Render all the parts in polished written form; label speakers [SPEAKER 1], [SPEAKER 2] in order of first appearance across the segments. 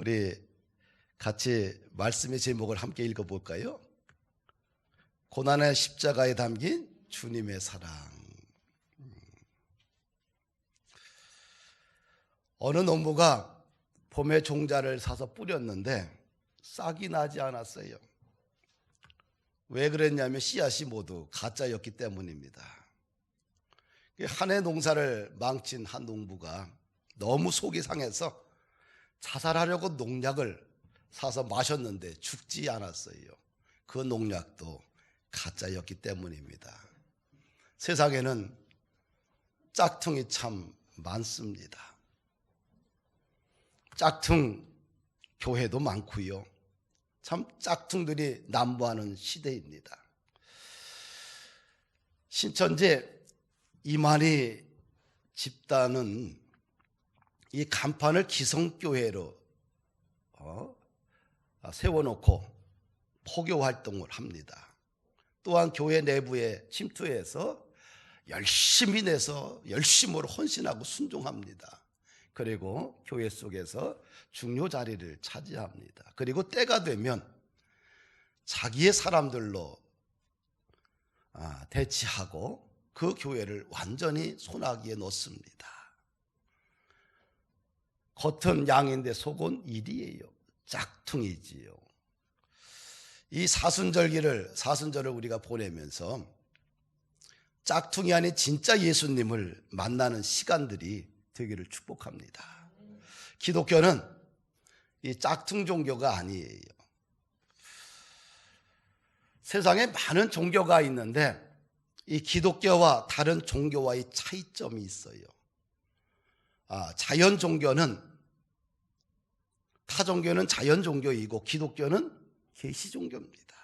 [SPEAKER 1] 우리 같이 말씀의 제목을 함께 읽어볼까요? 고난의 십자가에 담긴 주님의 사랑. 어느 농부가 봄에 종자를 사서 뿌렸는데 싹이 나지 않았어요. 왜 그랬냐면 씨앗이 모두 가짜였기 때문입니다. 한 해 농사를 망친 한 농부가 너무 속이 상해서 자살하려고 농약을 사서 마셨는데 죽지 않았어요. 그 농약도 가짜였기 때문입니다. 세상에는 짝퉁이 참 많습니다. 짝퉁 교회도 많고요. 참 짝퉁들이 난무하는 시대입니다. 신천지 이만희 집단은 이 간판을 기성교회로 세워놓고 포교 활동을 합니다. 또한 교회 내부에 침투해서 열심히 내서 열심으로 헌신하고 순종합니다. 그리고 교회 속에서 중요 자리를 차지합니다. 그리고 때가 되면 자기의 사람들로 대치하고 그 교회를 완전히 손아귀에 놓습니다. 겉은 양인데 속은 일이에요. 짝퉁이지요. 이 사순절을 우리가 보내면서 짝퉁이 아닌 진짜 예수님을 만나는 시간들이 되기를 축복합니다. 기독교는 이 짝퉁 종교가 아니에요. 세상에 많은 종교가 있는데 이 기독교와 다른 종교와의 차이점이 있어요. 자연 종교는, 타 종교는 자연 종교이고 기독교는 계시 종교입니다.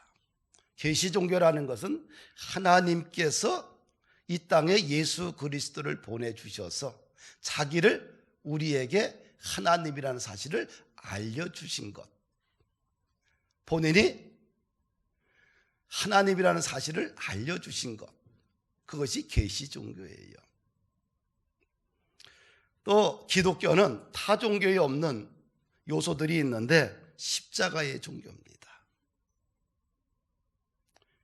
[SPEAKER 1] 계시 종교라는 것은 하나님께서 이 땅에 예수 그리스도를 보내주셔서 자기를 우리에게 하나님이라는 사실을 알려주신 것, 본인이 하나님이라는 사실을 알려주신 것, 그것이 계시 종교예요. 또 기독교는 타 종교에 없는 요소들이 있는데 십자가의 종교입니다.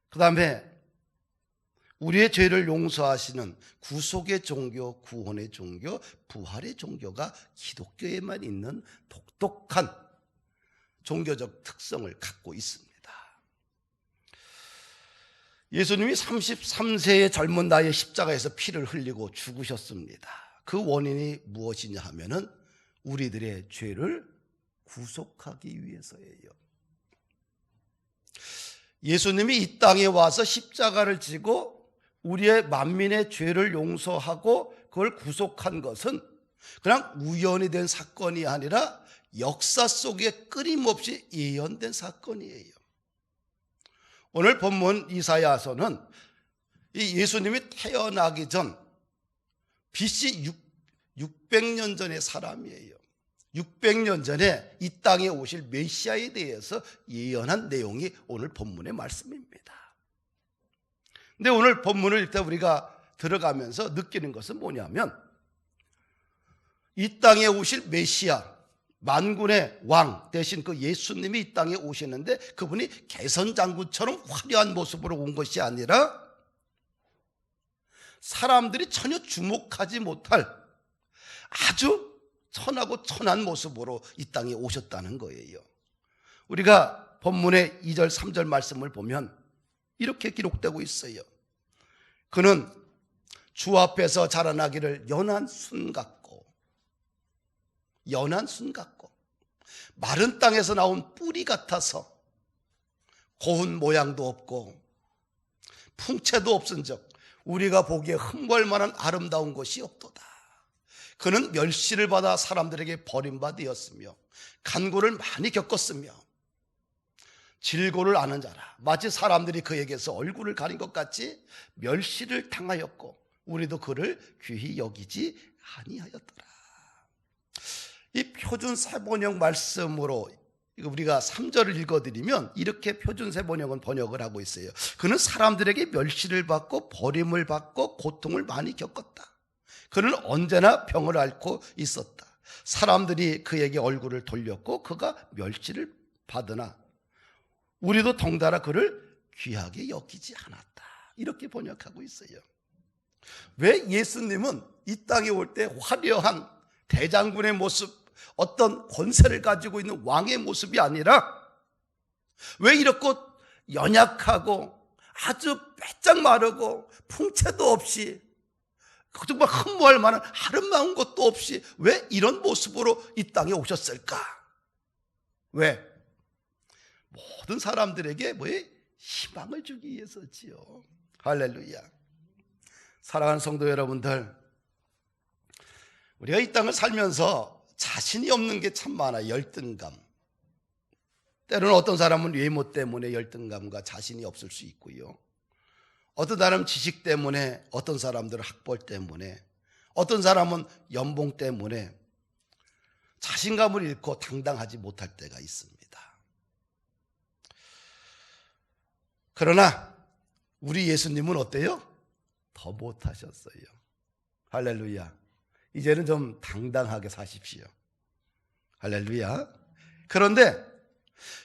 [SPEAKER 1] 그 다음에 우리의 죄를 용서하시는 구속의 종교, 구원의 종교, 부활의 종교가 기독교에만 있는 독특한 종교적 특성을 갖고 있습니다. 예수님이 33세의 젊은 나이에 십자가에서 피를 흘리고 죽으셨습니다. 그 원인이 무엇이냐 하면은 우리들의 죄를 구속하기 위해서예요. 예수님이 이 땅에 와서 십자가를 지고 우리의 만민의 죄를 용서하고 그걸 구속한 것은 그냥 우연히 된 사건이 아니라 역사 속에 끊임없이 예언된 사건이에요. 오늘 본문 이사야서는 이 예수님이 태어나기 전 BC 600년 전의 사람이에요. 600년 전에 이 땅에 오실 메시아에 대해서 예언한 내용이 오늘 본문의 말씀입니다. 근데 오늘 본문을 일단 우리가 들어가면서 느끼는 것은 뭐냐면 이 땅에 오실 메시아, 만군의 왕 대신 그 예수님이 이 땅에 오시는데 그분이 개선장군처럼 화려한 모습으로 온 것이 아니라 사람들이 전혀 주목하지 못할 아주 천하고 천한 모습으로 이 땅에 오셨다는 거예요. 우리가 본문의 2절 3절 말씀을 보면 이렇게 기록되고 있어요. 그는 주 앞에서 자라나기를 연한 순 같고 마른 땅에서 나온 뿌리 같아서 고운 모양도 없고 풍채도 없은즉 우리가 보기에 흠볼 만한 아름다운 것이 없도다. 그는 멸시를 받아 사람들에게 버림받았으며 간고를 많이 겪었으며 질고를 아는 자라. 마치 사람들이 그에게서 얼굴을 가린 것 같이 멸시를 당하였고 우리도 그를 귀히 여기지 아니하였더라. 이 표준 세번역 말씀으로 우리가 3절을 읽어드리면 이렇게 표준 세번역은 번역을 하고 있어요. 그는 사람들에게 멸시를 받고 버림을 받고 고통을 많이 겪었다. 그는 언제나 병을 앓고 있었다. 사람들이 그에게 얼굴을 돌렸고 그가 멸시를 받으나 우리도 덩달아 그를 귀하게 여기지 않았다. 이렇게 번역하고 있어요. 왜 예수님은 이 땅에 올 때 화려한 대장군의 모습, 어떤 권세를 가지고 있는 왕의 모습이 아니라 왜 이렇게 연약하고 아주 빼짝 마르고 풍채도 없이 정말 흠모할 만한 아름다운 것도 없이 왜 이런 모습으로 이 땅에 오셨을까? 왜? 모든 사람들에게 뭐에 희망을 주기 위해서지요. 할렐루야. 사랑하는 성도 여러분들, 우리가 이 땅을 살면서 자신이 없는 게 참 많아요. 열등감. 때로는 어떤 사람은 외모 때문에 열등감과 자신이 없을 수 있고요. 어떤 사람은 지식 때문에, 어떤 사람들은 학벌 때문에, 어떤 사람은 연봉 때문에 자신감을 잃고 당당하지 못할 때가 있습니다. 그러나 우리 예수님은 어때요? 더 못하셨어요. 할렐루야. 이제는 좀 당당하게 사십시오. 할렐루야. 그런데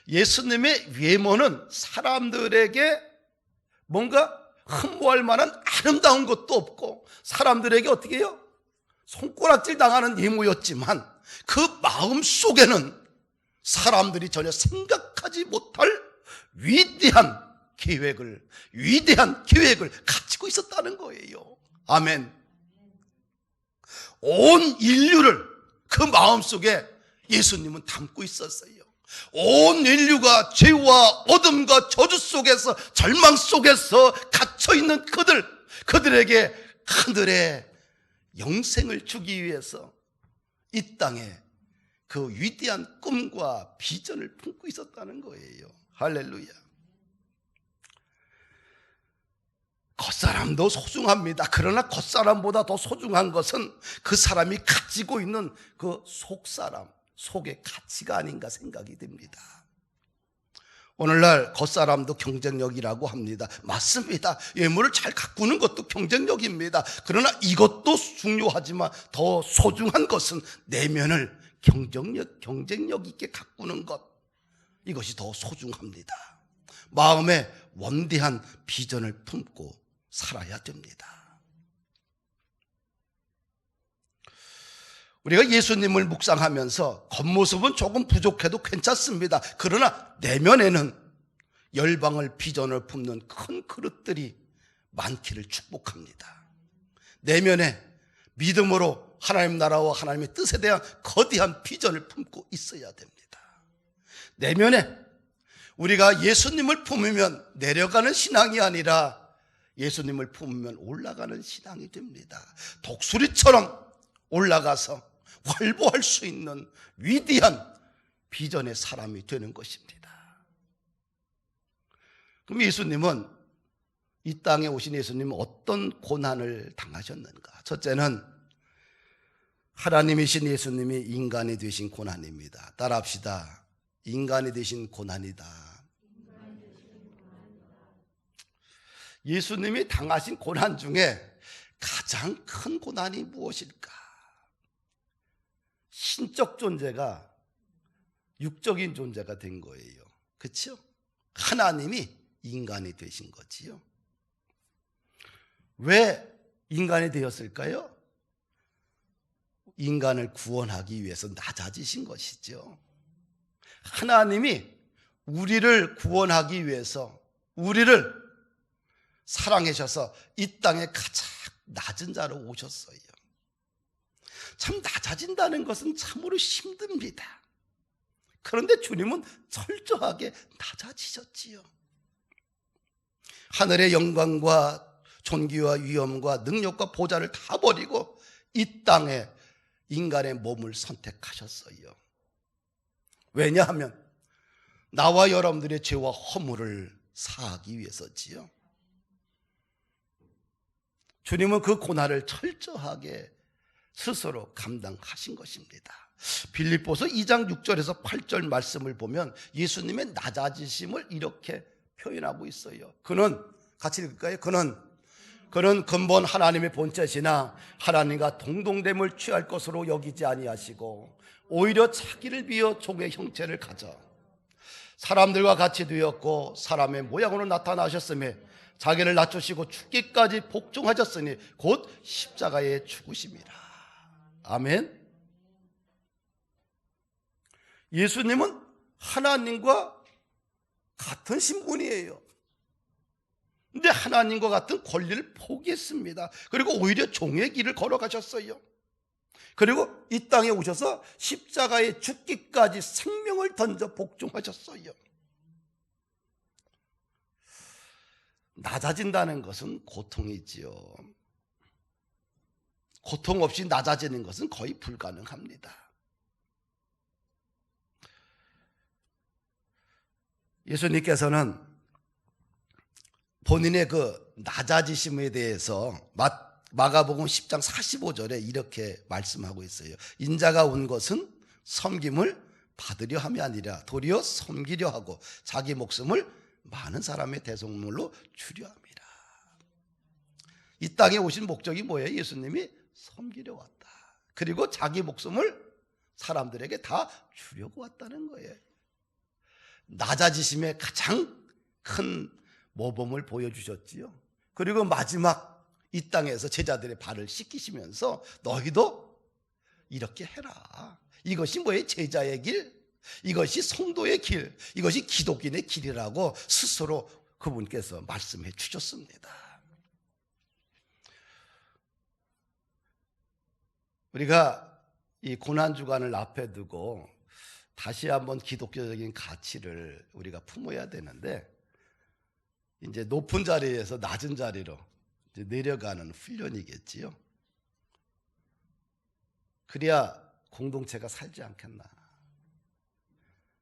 [SPEAKER 1] 예수님의 외모는 사람들에게 뭔가 흠모할 만한 아름다운 것도 없고 사람들에게 어떻게 해요? 손가락질 당하는 외모였지만 그 마음 속에는 사람들이 전혀 생각하지 못할 위대한 계획을 가지고 있었다는 거예요. 아멘. 온 인류를 그 마음속에 예수님은 담고 있었어요. 온 인류가 죄와 어둠과 저주 속에서, 절망 속에서 갇혀있는 그들에게 하늘의 영생을 주기 위해서 이 땅에 그 위대한 꿈과 비전을 품고 있었다는 거예요. 할렐루야. 겉사람도 소중합니다. 그러나 겉사람보다 더 소중한 것은 그 사람이 가지고 있는 그 속사람, 속의 가치가 아닌가 생각이 듭니다. 오늘날 겉사람도 경쟁력이라고 합니다. 맞습니다. 외모를 잘 가꾸는 것도 경쟁력입니다. 그러나 이것도 중요하지만 더 소중한 것은 내면을 경쟁력 있게 가꾸는 것, 이것이 더 소중합니다. 마음에 원대한 비전을 품고 살아야 됩니다. 우리가 예수님을 묵상하면서 겉모습은 조금 부족해도 괜찮습니다. 그러나 내면에는 열방을 비전을 품는 큰 그릇들이 많기를 축복합니다. 내면에 믿음으로 하나님 나라와 하나님의 뜻에 대한 거대한 비전을 품고 있어야 됩니다. 내면에 우리가 예수님을 품으면 내려가는 신앙이 아니라 예수님을 품으면 올라가는 신앙이 됩니다. 독수리처럼 올라가서 활보할 수 있는 위대한 비전의 사람이 되는 것입니다. 그럼 예수님은, 이 땅에 오신 예수님은 어떤 고난을 당하셨는가? 첫째는 하나님이신 예수님이 인간이 되신 고난입니다. 따라합시다. 인간이 되신 고난이다. 예수님이 당하신 고난 중에 가장 큰 고난이 무엇일까? 신적 존재가 육적인 존재가 된 거예요. 그렇죠? 하나님이 인간이 되신 거지요. 왜 인간이 되었을까요? 인간을 구원하기 위해서 낮아지신 것이죠. 하나님이 우리를 구원하기 위해서 우리를 사랑하셔서 이 땅에 가장 낮은 자로 오셨어요. 참 낮아진다는 것은 참으로 힘듭니다. 그런데 주님은 철저하게 낮아지셨지요. 하늘의 영광과 존귀와 위엄과 능력과 보좌를 다 버리고 이 땅에 인간의 몸을 선택하셨어요. 왜냐하면 나와 여러분들의 죄와 허물을 사하기 위해서지요. 주님은 그 고난을 철저하게 스스로 감당하신 것입니다. 빌립보서 2장 6절에서 8절 말씀을 보면 예수님의 낮아지심을 이렇게 표현하고 있어요. 그는, 같이 읽을까요? 그는 그는 근본 하나님의 본체시나 하나님과 동등됨을 취할 것으로 여기지 아니하시고 오히려 자기를 비어 종의 형체를 가져 사람들과 같이 되었고 사람의 모양으로 나타나셨으며 자기를 낮추시고 죽기까지 복종하셨으니 곧 십자가에 죽으심이라. 아멘. 예수님은 하나님과 같은 신분이에요. 근데 하나님과 같은 권리를 포기했습니다. 그리고 오히려 종의 길을 걸어가셨어요. 그리고 이 땅에 오셔서 십자가에 죽기까지 생명을 던져 복종하셨어요. 낮아진다는 것은 고통이지요. 고통 없이 낮아지는 것은 거의 불가능합니다. 예수님께서는 본인의 그 낮아지심에 대해서 마가복음 10장 45절에 이렇게 말씀하고 있어요. 인자가 온 것은 섬김을 받으려 함이 아니라 도리어 섬기려 하고 자기 목숨을 많은 사람의 대속물로 주려 함이라. 이 땅에 오신 목적이 뭐예요? 예수님이 섬기려 왔다. 그리고 자기 목숨을 사람들에게 다 주려고 왔다는 거예요. 낮아지심의 가장 큰 모범을 보여주셨지요. 그리고 마지막 이 땅에서 제자들의 발을 씻기시면서 너희도 이렇게 해라. 이것이 뭐예요? 제자의 길, 이것이 성도의 길, 이것이 기독인의 길이라고 스스로 그분께서 말씀해 주셨습니다. 우리가 이 고난주간을 앞에 두고 다시 한번 기독교적인 가치를 우리가 품어야 되는데, 이제 높은 자리에서 낮은 자리로 이제 내려가는 훈련이겠지요. 그래야 공동체가 살지 않겠나.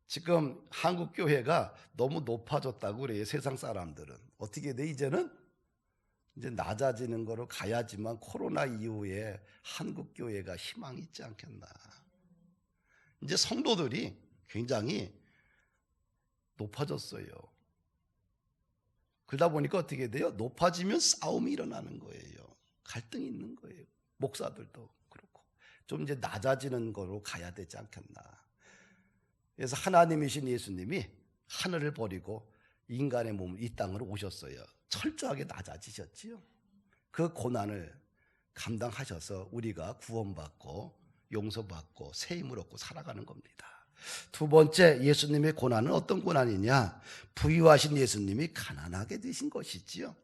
[SPEAKER 1] 지금 한국 교회가 너무 높아졌다고 그래요. 세상 사람들은 어떻게 돼? 이제는 이제 낮아지는 거로 가야지만 코로나 이후에 한국 교회가 희망이 있지 않겠나. 이제 성도들이 굉장히 높아졌어요. 그러다 보니까 어떻게 돼요? 높아지면 싸움이 일어나는 거예요. 갈등이 있는 거예요. 목사들도 그렇고. 좀 이제 낮아지는 거로 가야 되지 않겠나. 그래서 하나님이신 예수님이 하늘을 버리고 인간의 몸을 이 땅으로 오셨어요. 철저하게 낮아지셨지요. 그 고난을 감당하셔서 우리가 구원받고 용서받고 새 힘을 얻고 살아가는 겁니다. 두 번째, 예수님의 고난은 어떤 고난이냐? 부유하신 예수님이 가난하게 되신 것이지요.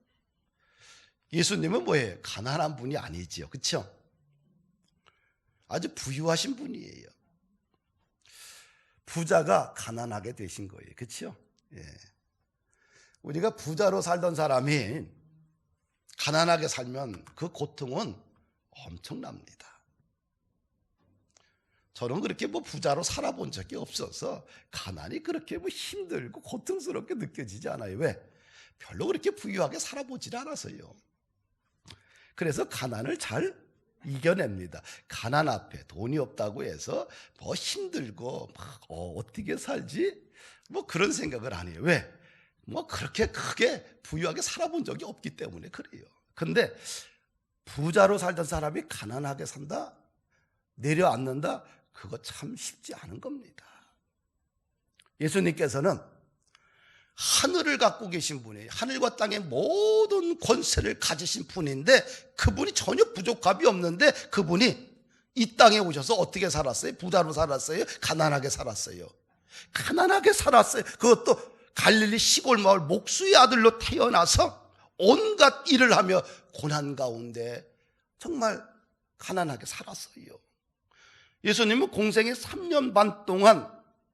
[SPEAKER 1] 예수님은 뭐예요? 가난한 분이 아니지요. 그렇죠? 아주 부유하신 분이에요. 부자가 가난하게 되신 거예요. 그렇죠? 예. 우리가 부자로 살던 사람이 가난하게 살면 그 고통은 엄청납니다. 저는 그렇게 부자로 살아본 적이 없어서 가난이 그렇게 힘들고 고통스럽게 느껴지지 않아요. 왜? 별로 그렇게 부유하게 살아보질 않아서요. 그래서 가난을 잘 이겨냅니다. 가난 앞에 돈이 없다고 해서 힘들고 어떻게 살지? 그런 생각을 안 해요. 왜? 그렇게 크게 부유하게 살아본 적이 없기 때문에 그래요. 근데 부자로 살던 사람이 가난하게 산다? 내려앉는다? 그거 참 쉽지 않은 겁니다. 예수님께서는 하늘을 갖고 계신 분이에요. 하늘과 땅의 모든 권세를 가지신 분인데 그분이 전혀 부족함이 없는데 그분이 이 땅에 오셔서 어떻게 살았어요? 부자로 살았어요? 가난하게 살았어요? 가난하게 살았어요. 그것도 갈릴리 시골 마을 목수의 아들로 태어나서 온갖 일을 하며 고난 가운데 정말 가난하게 살았어요. 예수님은 공생의 3년 반 동안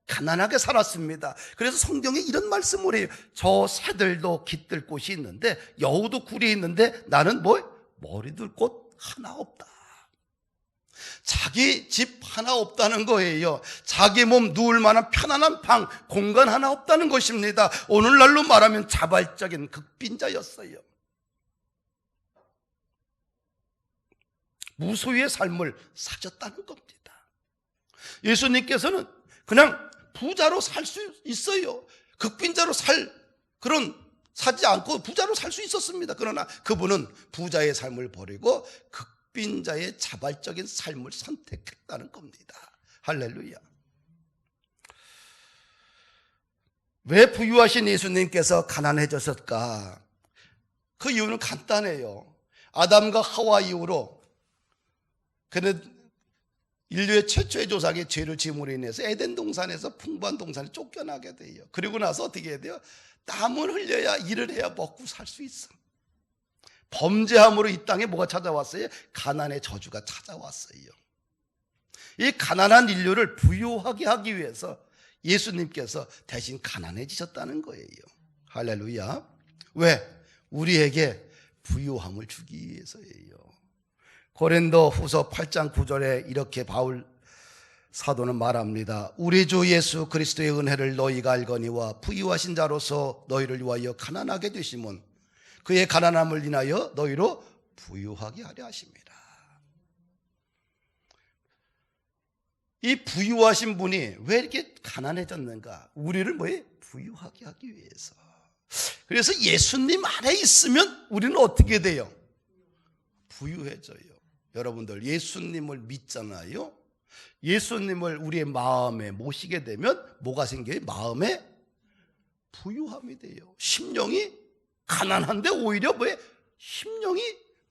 [SPEAKER 1] 가난하게 살았습니다. 그래서 성경에 이런 말씀을 해요. 저 새들도 깃들 곳이 있는데 여우도 굴이 있는데 나는 머리 둘 곳 하나 없다. 자기 집 하나 없다는 거예요. 자기 몸 누울 만한 편안한 방, 공간 하나 없다는 것입니다. 오늘날로 말하면 자발적인 극빈자였어요. 무소유의 삶을 사셨다는 겁니다. 예수님께서는 그냥 부자로 살 수 있어요. 극빈자로 살 그런 사지 않고 부자로 살 수 있었습니다. 그러나 그분은 부자의 삶을 버리고 극빈자의 자발적인 삶을 선택했다는 겁니다. 할렐루야. 왜 부유하신 예수님께서 가난해졌을까? 그 이유는 간단해요. 아담과 하와 이후로 그는 인류의 최초의 조상의 죄를 지음으로 인해서 에덴 동산에서 풍부한 동산에 쫓겨나게 돼요. 그리고 나서 어떻게 해야 돼요? 땀을 흘려야 일을 해야 먹고 살 수 있어. 범죄함으로 이 땅에 뭐가 찾아왔어요? 가난의 저주가 찾아왔어요. 이 가난한 인류를 부유하게 하기 위해서 예수님께서 대신 가난해지셨다는 거예요. 할렐루야. 왜? 우리에게 부유함을 주기 위해서예요. 고린도 후서 8장 9절에 이렇게 바울 사도는 말합니다. 우리 주 예수 그리스도의 은혜를 너희가 알거니와 부유하신 자로서 너희를 위하여 가난하게 되심은 그의 가난함을 인하여 너희로 부유하게 하려 하십니다. 이 부유하신 분이 왜 이렇게 가난해졌는가? 우리를 뭐에? 부유하게 하기 위해서. 그래서 예수님 안에 있으면 우리는 어떻게 돼요? 부유해져요. 여러분들 예수님을 믿잖아요. 예수님을 우리의 마음에 모시게 되면 뭐가 생겨요? 마음에 부유함이 돼요. 심령이 가난한데 오히려 뭐에? 심령이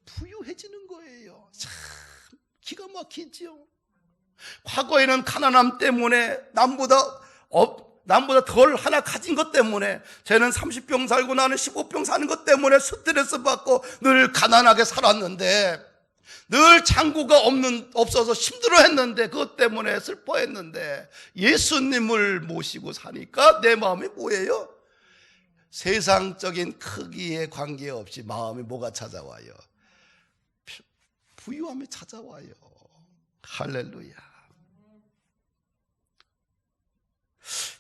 [SPEAKER 1] 부유해지는 거예요. 참 기가 막히지요. 과거에는 가난함 때문에 남보다 덜 하나 가진 것 때문에 쟤는 30병 살고 나는 15병 사는 것 때문에 스트레스 받고 늘 가난하게 살았는데, 늘 창고가 없어서 힘들어했는데, 그것 때문에 슬퍼했는데, 예수님을 모시고 사니까 내 마음이 뭐예요? 세상적인 크기에 관계없이 마음이 뭐가 찾아와요? 부유함이 찾아와요. 할렐루야.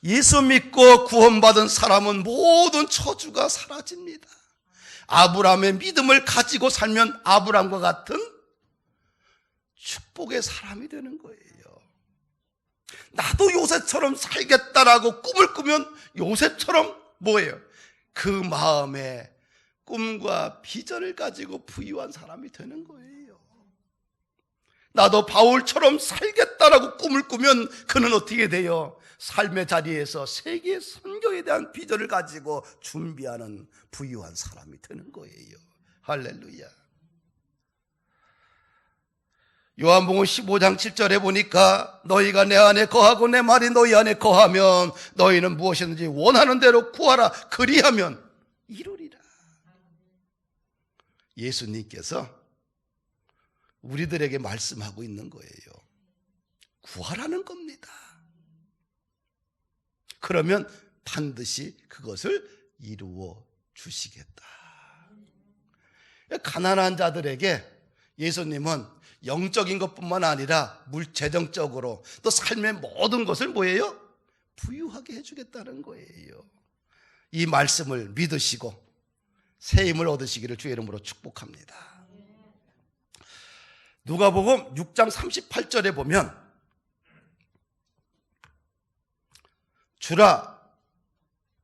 [SPEAKER 1] 예수 믿고 구원받은 사람은 모든 저주가 사라집니다. 아브라함의 믿음을 가지고 살면 아브라함과 같은 축복의 사람이 되는 거예요. 나도 요셉처럼 살겠다라고 꿈을 꾸면 요셉처럼 뭐예요? 그 마음에 꿈과 비전을 가지고 부유한 사람이 되는 거예요. 나도 바울처럼 살겠다라고 꿈을 꾸면 그는 어떻게 돼요? 삶의 자리에서 세계 선교에 대한 비전을 가지고 준비하는 부유한 사람이 되는 거예요. 할렐루야. 요한복음 15장 7절에 보니까 너희가 내 안에 거하고 내 말이 너희 안에 거하면 너희는 무엇이든지 원하는 대로 구하라. 그리하면 이루리라. 예수님께서 우리들에게 말씀하고 있는 거예요. 구하라는 겁니다. 그러면 반드시 그것을 이루어 주시겠다. 가난한 자들에게 예수님은 영적인 것뿐만 아니라 재정적으로 또 삶의 모든 것을 뭐예요? 부유하게 해주겠다는 거예요. 이 말씀을 믿으시고 새 힘을 얻으시기를 주의 이름으로 축복합니다. 누가복음 6장 38절에 보면 주라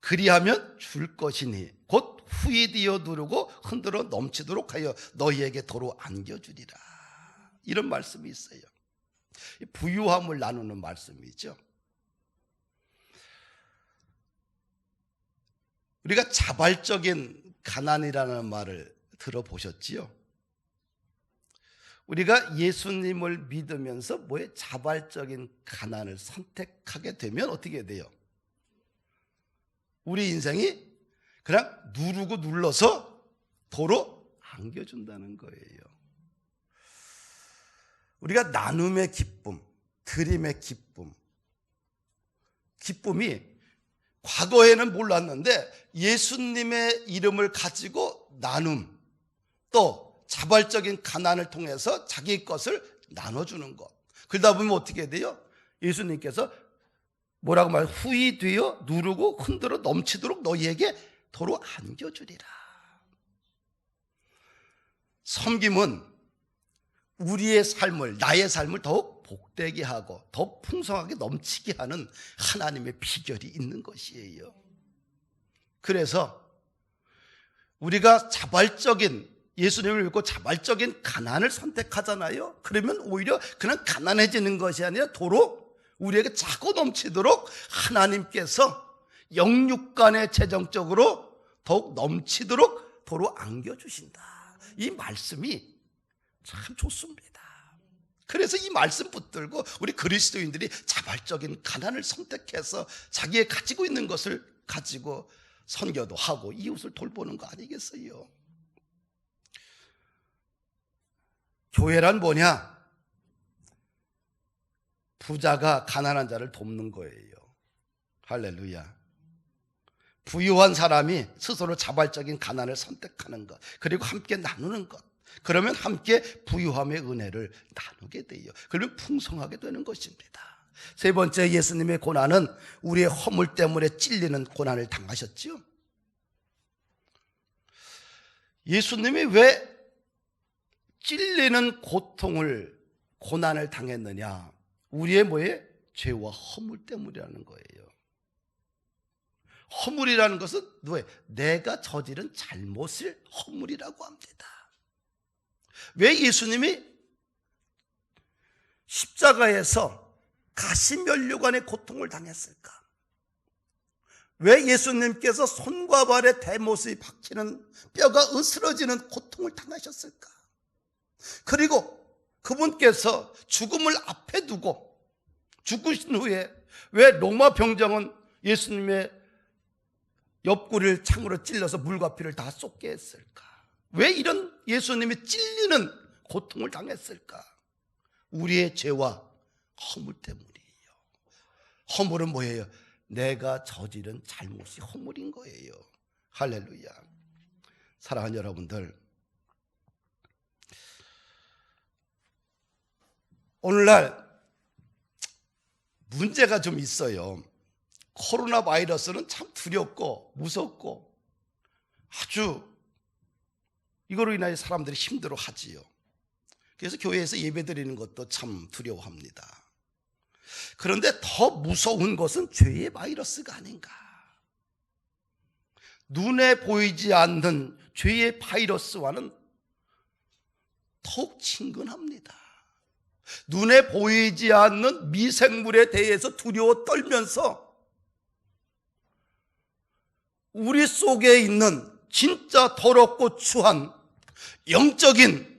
[SPEAKER 1] 그리하면 줄 것이니 곧 후이디어 누르고 흔들어 넘치도록 하여 너희에게 도로 안겨주리라. 이런 말씀이 있어요. 부유함을 나누는 말씀이죠. 우리가 자발적인 가난이라는 말을 들어보셨지요? 우리가 예수님을 믿으면서 뭐에 자발적인 가난을 선택하게 되면 어떻게 돼요? 우리 인생이 그냥 누르고 눌러서 도로 안겨준다는 거예요. 우리가 나눔의 기쁨, 드림의 기쁨이 과거에는 몰랐는데 예수님의 이름을 가지고 나눔, 또 자발적인 가난을 통해서 자기 것을 나눠주는 것. 그러다 보면 어떻게 돼요? 예수님께서 뭐라고 말해요? 후이 되어 누르고 흔들어 넘치도록 너희에게 도로 안겨주리라. 섬김은 우리의 삶을, 나의 삶을 더욱 복되게 하고 더 풍성하게 넘치게 하는 하나님의 비결이 있는 것이에요. 그래서 우리가 자발적인, 예수님을 믿고 자발적인 가난을 선택하잖아요. 그러면 오히려 그냥 가난해지는 것이 아니라 도로 우리에게 차고 넘치도록 하나님께서 영육간에 재정적으로 더욱 넘치도록 도로 안겨주신다. 이 말씀이 참 좋습니다. 그래서 이 말씀 붙들고 우리 그리스도인들이 자발적인 가난을 선택해서 자기의 가지고 있는 것을 가지고 선교도 하고 이웃을 돌보는 거 아니겠어요? 교회란 뭐냐? 부자가 가난한 자를 돕는 거예요. 할렐루야. 부유한 사람이 스스로 자발적인 가난을 선택하는 것, 그리고 함께 나누는 것. 그러면 함께 부유함의 은혜를 나누게 돼요. 그러면 풍성하게 되는 것입니다. 세 번째, 예수님의 고난은 우리의 허물 때문에 찔리는 고난을 당하셨지요. 예수님이 왜 찔리는 고난을 당했느냐? 우리의 죄와 허물 때문이라는 거예요. 허물이라는 것은 내가 저지른 잘못을 허물이라고 합니다. 왜 예수님이 십자가에서 가시면류관의 고통을 당했을까? 왜 예수님께서 손과 발에 대못이 박히는 뼈가 으스러지는 고통을 당하셨을까? 그리고 그분께서 죽음을 앞에 두고 죽으신 후에 왜 로마 병정은 예수님의 옆구리를 창으로 찔러서 물과 피를 다 쏟게 했을까? 왜 이런 예수님이 찔리는 고통을 당했을까? 우리의 죄와 허물 때문이에요. 허물은 뭐예요? 내가 저지른 잘못이 허물인 거예요. 할렐루야. 사랑하는 여러분들, 오늘날 문제가 좀 있어요. 코로나 바이러스는 참 두렵고 무섭고 아주 이거로 인하여 사람들이 힘들어 하지요. 그래서 교회에서 예배 드리는 것도 참 두려워합니다. 그런데 더 무서운 것은 죄의 바이러스가 아닌가. 눈에 보이지 않는 죄의 바이러스와는 더욱 친근합니다. 눈에 보이지 않는 미생물에 대해서 두려워 떨면서 우리 속에 있는 진짜 더럽고 추한 영적인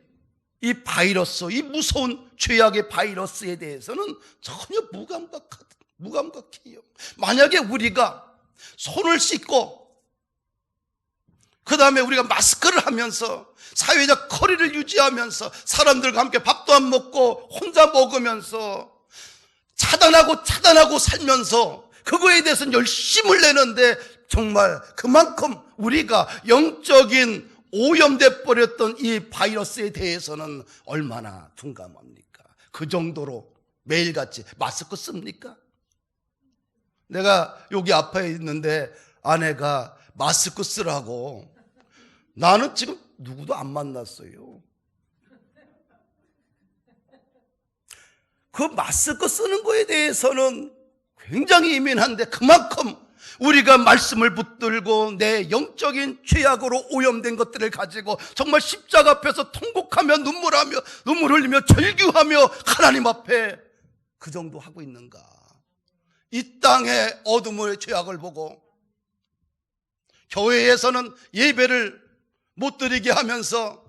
[SPEAKER 1] 이 바이러스, 이 무서운 죄악의 바이러스에 대해서는 전혀 무감각해요. 만약에 우리가 손을 씻고 그 다음에 우리가 마스크를 하면서 사회적 거리를 유지하면서 사람들과 함께 밥도 안 먹고 혼자 먹으면서 차단하고 살면서 그거에 대해서는 열심을 내는데 정말 그만큼 우리가 영적인 오염돼 버렸던 이 바이러스에 대해서는 얼마나 둔감합니까? 그 정도로 매일같이 마스크 씁니까? 내가 여기 앞에 있는데 아내가 마스크 쓰라고, 나는 지금 누구도 안 만났어요. 그 마스크 쓰는 거에 대해서는 굉장히 예민한데 그만큼 우리가 말씀을 붙들고 내 영적인 죄악으로 오염된 것들을 가지고 정말 십자가 앞에서 통곡하며 눈물 흘리며 절규하며 하나님 앞에 그 정도 하고 있는가? 이 땅의 어둠의 죄악을 보고 교회에서는 예배를 못 드리게 하면서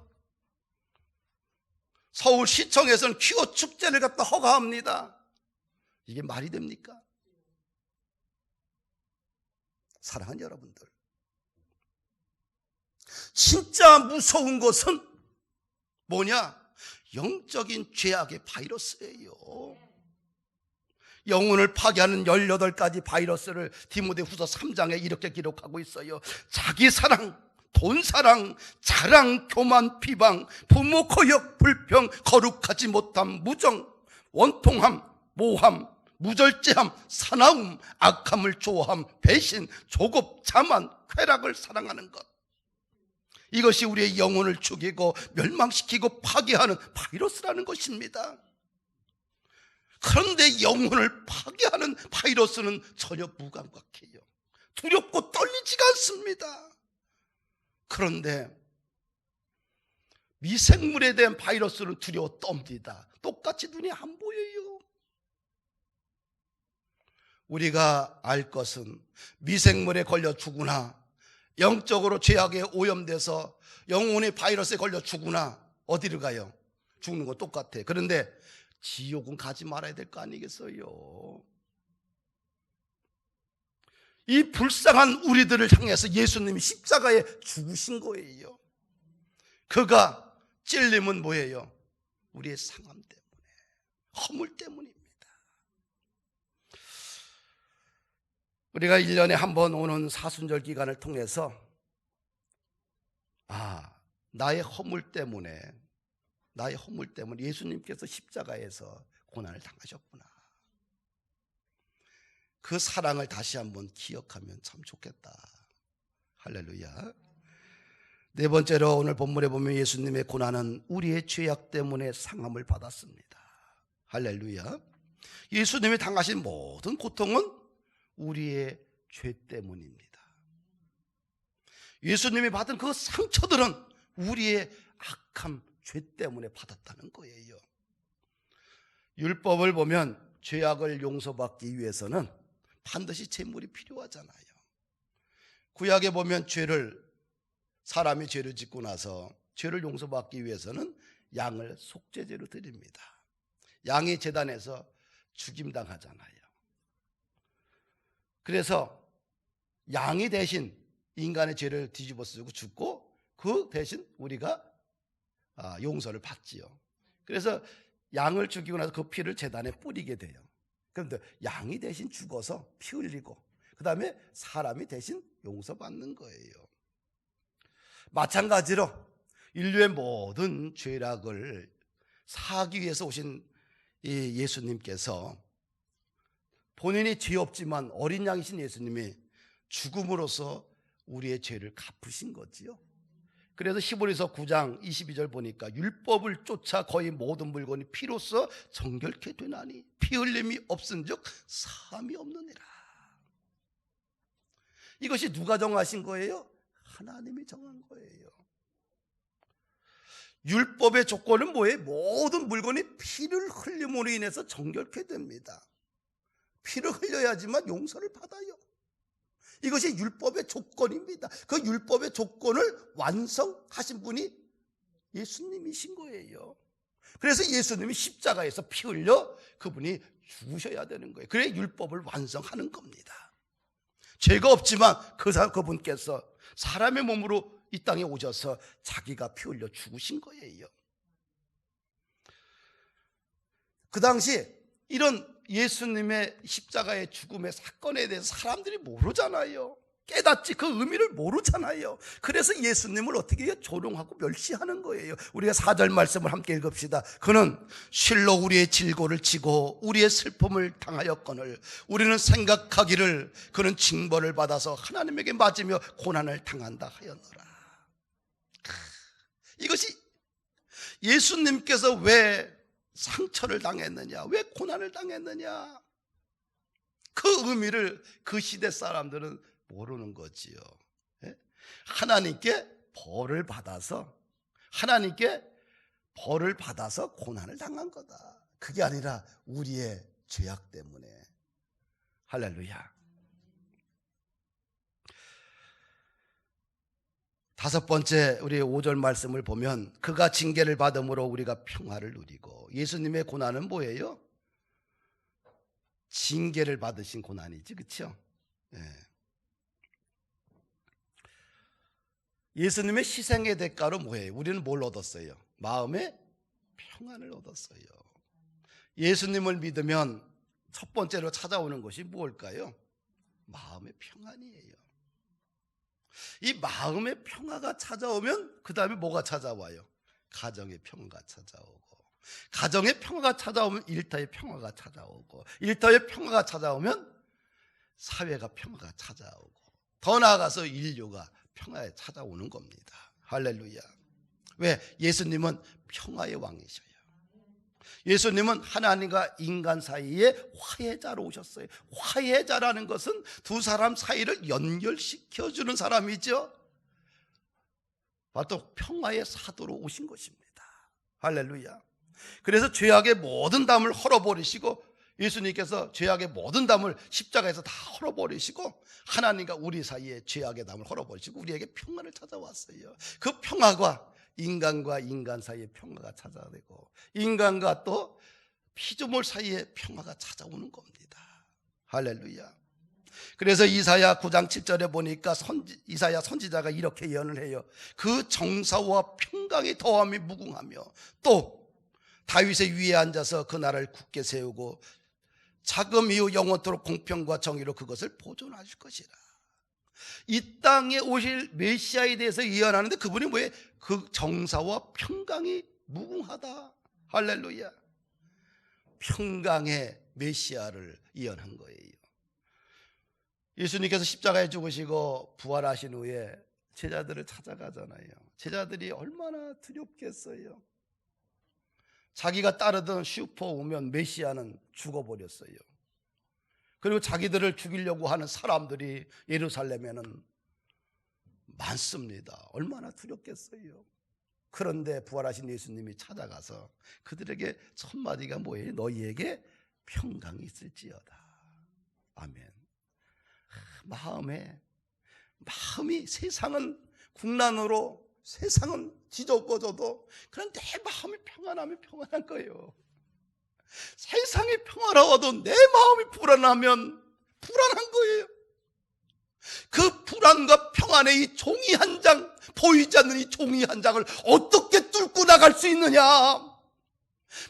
[SPEAKER 1] 서울시청에서는 퀴어 축제를 갖다 허가합니다. 이게 말이 됩니까? 사랑하는 여러분들, 진짜 무서운 것은 뭐냐? 영적인 죄악의 바이러스예요. 영혼을 파괴하는 18가지 바이러스를 디모데후서 3장에 이렇게 기록하고 있어요. 자기 사랑, 돈 사랑, 자랑, 교만, 비방, 부모 거역, 불평, 거룩하지 못함, 무정, 원통함, 모함, 무절제함, 사나움, 악함을 좋아함, 배신, 조급, 자만, 쾌락을 사랑하는 것. 이것이 우리의 영혼을 죽이고 멸망시키고 파괴하는 바이러스라는 것입니다. 그런데 영혼을 파괴하는 바이러스는 전혀 무감각해요. 두렵고 떨리지가 않습니다. 그런데 미생물에 대한 바이러스는 두려워 떱니다. 똑같이 눈이 안 보여요. 우리가 알 것은 미생물에 걸려 죽으나 영적으로 죄악에 오염돼서 영혼의 바이러스에 걸려 죽으나 어디를 가요? 죽는 거 똑같아. 그런데 지옥은 가지 말아야 될 거 아니겠어요? 이 불쌍한 우리들을 향해서 예수님이 십자가에 죽으신 거예요. 그가 찔림은 뭐예요? 우리의 상함 때문에, 허물 때문입니다. 우리가 1년에 한 번 오는 사순절 기간을 통해서 나의 허물 때문에 예수님께서 십자가에서 고난을 당하셨구나. 그 사랑을 다시 한번 기억하면 참 좋겠다. 할렐루야. 네 번째로 오늘 본문에 보면 예수님의 고난은 우리의 죄악 때문에 상함을 받았습니다. 할렐루야. 예수님이 당하신 모든 고통은 우리의 죄 때문입니다. 예수님이 받은 그 상처들은 우리의 악함, 죄 때문에 받았다는 거예요. 율법을 보면 죄악을 용서받기 위해서는 반드시 제물이 필요하잖아요. 구약에 보면 사람이 죄를 짓고 나서 죄를 용서받기 위해서는 양을 속죄제로 드립니다. 양이 제단에서 죽임당하잖아요. 그래서 양이 대신 인간의 죄를 뒤집어 쓰고 죽고 그 대신 우리가 용서를 받지요. 그래서 양을 죽이고 나서 그 피를 제단에 뿌리게 돼요. 그런데 양이 대신 죽어서 피 흘리고 그 다음에 사람이 대신 용서받는 거예요. 마찬가지로 인류의 모든 죄악을 사하기 위해서 오신 이 예수님께서 본인이 죄 없지만 어린 양이신 예수님이 죽음으로써 우리의 죄를 갚으신 거지요. 그래서 히브리서 9장 22절 보니까 율법을 쫓아 거의 모든 물건이 피로써 정결케 되나니 피 흘림이 없은즉 사함이 없느니라. 이것이 누가 정하신 거예요? 하나님이 정한 거예요. 율법의 조건은 뭐예요? 모든 물건이 피를 흘림으로 인해서 정결케 됩니다. 피를 흘려야지만 용서를 받아요. 이것이 율법의 조건입니다. 그 율법의 조건을 완성하신 분이 예수님이신 거예요. 그래서 예수님이 십자가에서 피 흘려 그분이 죽으셔야 되는 거예요. 그래 율법을 완성하는 겁니다. 죄가 없지만 그분께서 사람의 몸으로 이 땅에 오셔서 자기가 피 흘려 죽으신 거예요. 그 당시 이런 예수님의 십자가의 죽음의 사건에 대해서 사람들이 모르잖아요. 깨닫지 그 의미를 모르잖아요. 그래서 예수님을 어떻게 해요? 조롱하고 멸시하는 거예요. 우리가 4절 말씀을 함께 읽읍시다. 그는 실로 우리의 질고를 지고 우리의 슬픔을 당하였거늘 우리는 생각하기를 그는 징벌을 받아서 하나님에게 맞으며 고난을 당한다 하였노라. 이것이 예수님께서 왜 상처를 당했느냐, 왜 고난을 당했느냐, 그 의미를 그 시대 사람들은 모르는 거지요. 하나님께 벌을 받아서 고난을 당한 거다. 그게 아니라 우리의 죄악 때문에. 할렐루야. 다섯 번째 우리 5절 말씀을 보면 그가 징계를 받음으로 우리가 평화를 누리고. 예수님의 고난은 뭐예요? 징계를 받으신 고난이지, 그렇죠? 예수님의 희생의 대가로 뭐예요? 우리는 뭘 얻었어요? 마음의 평안을 얻었어요. 예수님을 믿으면 첫 번째로 찾아오는 것이 무엇일까요? 마음의 평안이에요. 이 마음의 평화가 찾아오면 그 다음에 뭐가 찾아와요? 가정의 평화가 찾아오고, 가정의 평화가 찾아오면 일터의 평화가 찾아오고, 일터의 평화가 찾아오면 사회가 평화가 찾아오고, 더 나아가서 인류가 평화에 찾아오는 겁니다. 할렐루야. 왜? 예수님은 평화의 왕이셔요. 예수님은 하나님과 인간 사이에 화해자로 오셨어요. 화해자라는 것은 두 사람 사이를 연결시켜주는 사람이죠. 또 평화의 사도로 오신 것입니다. 할렐루야. 그래서 죄악의 모든 담을 헐어버리시고, 예수님께서 죄악의 모든 담을 십자가에서 다 헐어버리시고 하나님과 우리 사이에 죄악의 담을 헐어버리시고 우리에게 평화를 찾아왔어요. 그 평화가 인간과 인간 사이에 평화가 찾아되고 인간과 또 피조물 사이에 평화가 찾아오는 겁니다. 할렐루야. 그래서 이사야 9장 7절에 보니까 이사야 선지자가 이렇게 예언을 해요. 그 정사와 평강이 더함이 무궁하며 또 다윗의 위에 앉아서 그 나라를 굳게 세우고 자금 이후 영원토록 공평과 정의로 그것을 보존하실 것이라. 이 땅에 오실 메시아에 대해서 예언하는데 그분이 뭐예요? 그 정사와 평강이 무궁하다. 할렐루야. 평강의 메시아를 예언한 거예요. 예수님께서 십자가에 죽으시고 부활하신 후에 제자들을 찾아가잖아요. 제자들이 얼마나 두렵겠어요. 자기가 따르던 슈퍼 오면 메시아는 죽어버렸어요. 그리고 자기들을 죽이려고 하는 사람들이 예루살렘에는 많습니다. 얼마나 두렵겠어요. 그런데 부활하신 예수님이 찾아가서 그들에게 첫 마디가 뭐예요? 너희에게 평강이 있을지어다. 아멘. 마음이 세상은 국난으로 세상은 뒤집어져도 그런 내 마음이 평안하면 평안한 거예요. 세상이 평화로워도 내 마음이 불안하면 불안한 거예요. 그 불안과 평안의 이 종이 한 장, 보이지 않는 이 종이 한 장을 어떻게 뚫고 나갈 수 있느냐.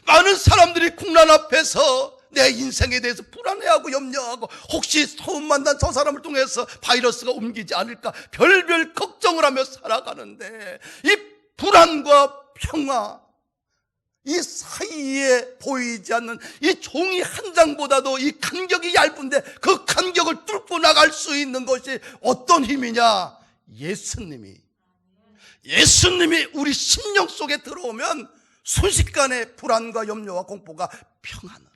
[SPEAKER 1] 많은 사람들이 국난 앞에서 내 인생에 대해서 불안해하고 염려하고 혹시 처음 만난 저 사람을 통해서 바이러스가 옮기지 않을까 별별 걱정을 하며 살아가는데 이 불안과 평화 이 사이에 보이지 않는 이 종이 한 장보다도 이 간격이 얇은데 그 간격을 뚫고 나갈 수 있는 것이 어떤 힘이냐? 예수님이 우리 심령 속에 들어오면 순식간에 불안과 염려와 공포가 평안으로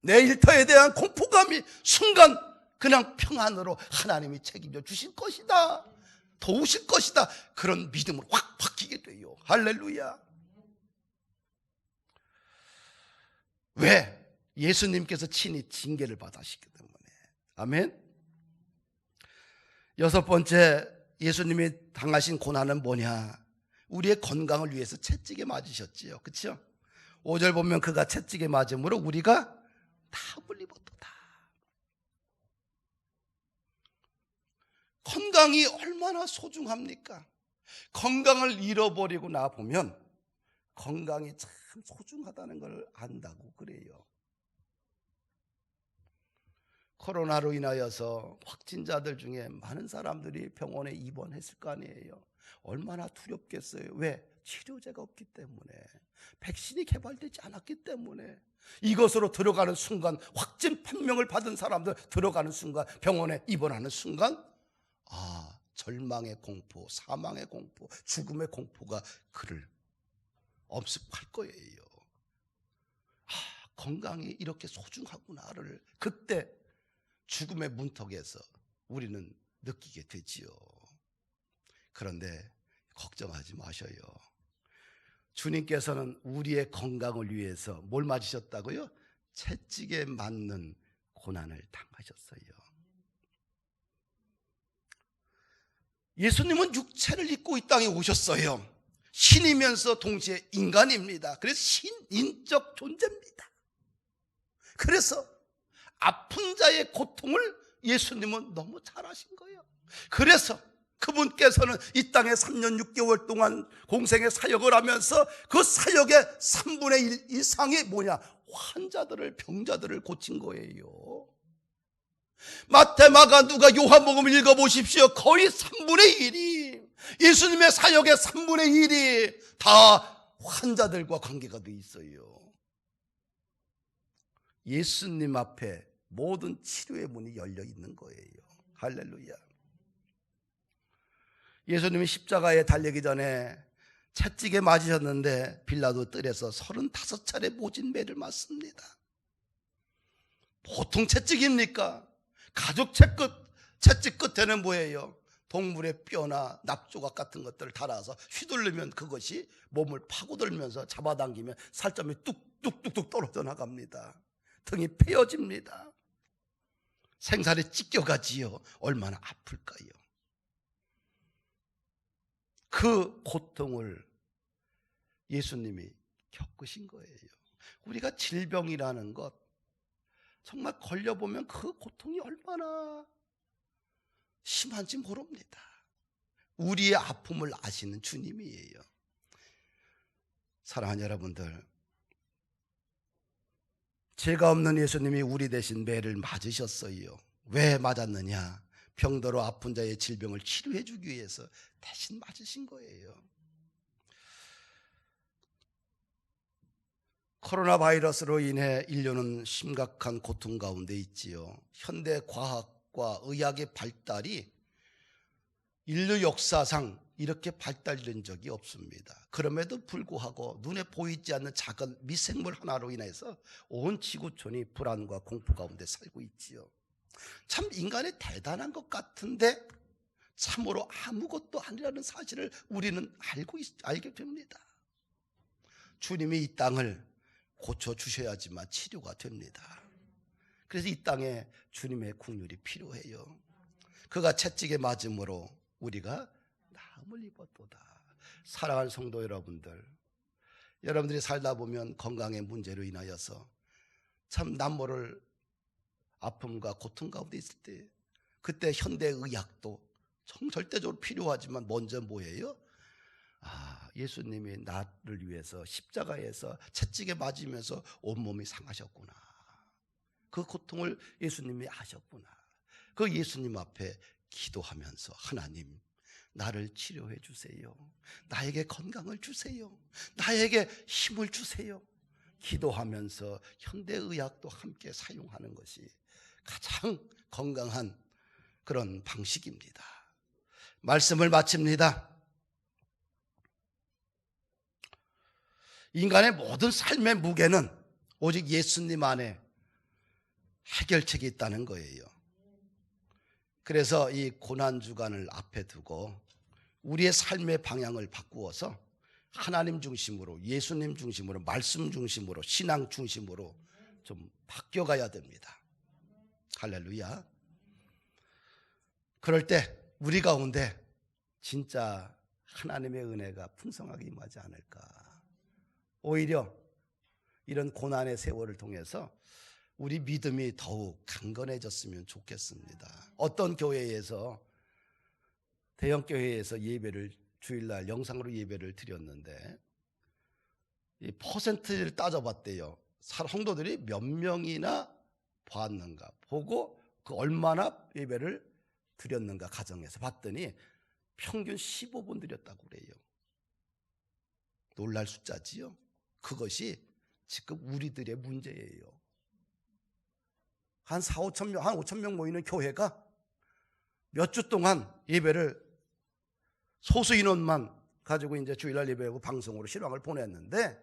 [SPEAKER 1] 내 일터에 대한 공포감이 순간 그냥 평안으로 하나님이 책임져 주실 것이다, 도우실 것이다, 그런 믿음으로 확 바뀌게 돼요. 할렐루야. 왜? 예수님께서 친히 징계를 받으시기 때문에. 아멘. 여섯 번째, 예수님이 당하신 고난은 뭐냐? 우리의 건강을 위해서 채찍에 맞으셨지요. 그렇죠? 5절 보면 그가 채찍에 맞음으로 우리가 답을 입었도다. 건강이 얼마나 소중합니까? 건강을 잃어버리고 나 보면 건강이 참 소중하다는 걸 안다고 그래요. 코로나로 인하여서 확진자들 중에 많은 사람들이 병원에 입원했을 거 아니에요. 얼마나 두렵겠어요. 왜? 치료제가 없기 때문에, 백신이 개발되지 않았기 때문에. 이것으로 들어가는 순간, 확진 판명을 받은 사람들 들어가는 순간, 병원에 입원하는 순간, 절망의 공포, 사망의 공포, 죽음의 공포가 그를 엄습할 거예요. 건강이 이렇게 소중하구나를 그때 죽음의 문턱에서 우리는 느끼게 되지요. 그런데 걱정하지 마셔요. 주님께서는 우리의 건강을 위해서 뭘 맞으셨다고요? 채찍에 맞는 고난을 당하셨어요. 예수님은 육체를 입고 이 땅에 오셨어요. 신이면서 동시에 인간입니다. 그래서 신인적 존재입니다. 그래서 아픈 자의 고통을 예수님은 너무 잘 아신 거예요. 그래서 그분께서는 이 땅에 3년 6개월 동안 공생의 사역을 하면서 그 사역의 3분의 1 이상이 뭐냐? 환자들을, 병자들을 고친 거예요. 마태, 마가, 누가, 요한복음 읽어보십시오. 거의 3분의 1이, 예수님의 사역의 3분의 1이 다 환자들과 관계가 돼 있어요. 예수님 앞에 모든 치료의 문이 열려 있는 거예요. 할렐루야. 예수님이 십자가에 달리기 전에 채찍에 맞으셨는데 빌라도 뜰에서 35차례 모진 매를 맞습니다. 보통 채찍입니까? 가죽 채찍 끝에는 뭐예요? 동물의 뼈나 납조각 같은 것들을 달아서 휘둘르면 그것이 몸을 파고들면서 잡아당기면 살점이 뚝뚝뚝뚝 떨어져 나갑니다. 등이 패여집니다. 생살이 찢겨가지요. 얼마나 아플까요? 그 고통을 예수님이 겪으신 거예요. 우리가 질병이라는 것 정말 걸려보면 그 고통이 얼마나 심한지 모릅니다. 우리의 아픔을 아시는 주님이에요. 사랑하는 여러분들, 죄가 없는 예수님이 우리 대신 매를 맞으셨어요. 왜 맞았느냐? 병들어 아픈 자의 질병을 치료해 주기 위해서 대신 맞으신 거예요. 코로나 바이러스로 인해 인류는 심각한 고통 가운데 있지요. 현대 과학과 의학의 발달이 인류 역사상 이렇게 발달된 적이 없습니다. 그럼에도 불구하고 눈에 보이지 않는 작은 미생물 하나로 인해서 온 지구촌이 불안과 공포 가운데 살고 있지요. 참 인간이 대단한 것 같은데 참으로 아무것도 아니라는 사실을 우리는 알게 됩니다. 주님이 이 땅을 고쳐주셔야지만 치료가 됩니다. 그래서 이 땅에 주님의 국률이 필요해요. 그가 채찍에 맞음으로 우리가 나음을 입었도다. 사랑하는 성도 여러분들, 여러분들이 살다 보면 건강의 문제로 인하여서 참 남모를 아픔과 고통 가운데 있을 때 그때 현대의학도 절대적으로 필요하지만 먼저 뭐예요? 예수님이 나를 위해서 십자가에서 채찍에 맞으면서 온몸이 상하셨구나. 그 고통을 예수님이 아셨구나. 그 예수님 앞에 기도하면서 하나님, 나를 치료해 주세요. 나에게 건강을 주세요. 나에게 힘을 주세요. 기도하면서 현대의학도 함께 사용하는 것이 가장 건강한 그런 방식입니다. 말씀을 마칩니다. 인간의 모든 삶의 무게는 오직 예수님 안에 해결책이 있다는 거예요. 그래서 이 고난주간을 앞에 두고 우리의 삶의 방향을 바꾸어서 하나님 중심으로, 예수님 중심으로, 말씀 중심으로, 신앙 중심으로 좀 바뀌어가야 됩니다. 할렐루야. 그럴 때 우리 가운데 진짜 하나님의 은혜가 풍성하게 임하지 않을까. 오히려 이런 고난의 세월을 통해서 우리 믿음이 더욱 강건해졌으면 좋겠습니다. 어떤 교회에서, 대형 교회에서 예배를 주일날 영상으로 예배를 드렸는데 이 퍼센트를 따져봤대요. 성도들이 몇 명이나 봤는가 보고 그 얼마나 예배를 드렸는가 가정에서 봤더니 평균 15분 드렸다고 그래요. 놀랄 숫자지요. 그것이 지금 우리들의 문제예요. 한 5천 명, 한 5천 명 모이는 교회가 몇 주 동안 예배를 소수 인원만 가지고 이제 주일날 예배하고 방송으로 실황을 보냈는데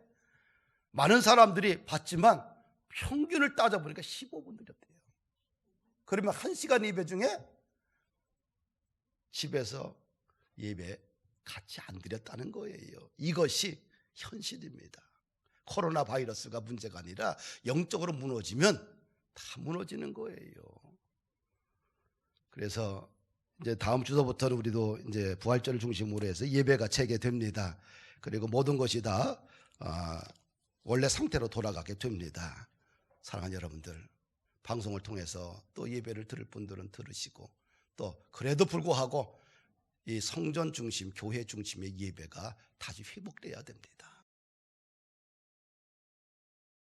[SPEAKER 1] 많은 사람들이 봤지만 평균을 따져보니까 15분 드렸대요. 그러면 1시간 예배 중에 집에서 예배 같이 안 드렸다는 거예요. 이것이 현실입니다. 코로나 바이러스가 문제가 아니라 영적으로 무너지면 다 무너지는 거예요. 그래서 이제 다음 주서부터는 우리도 이제 부활절을 중심으로 해서 예배가 재개됩니다. 그리고 모든 것이 다 원래 상태로 돌아가게 됩니다. 사랑하는 여러분들, 방송을 통해서 또 예배를 들을 분들은 들으시고 또 그래도 불구하고 이 성전 중심, 교회 중심의 예배가 다시 회복돼야 됩니다.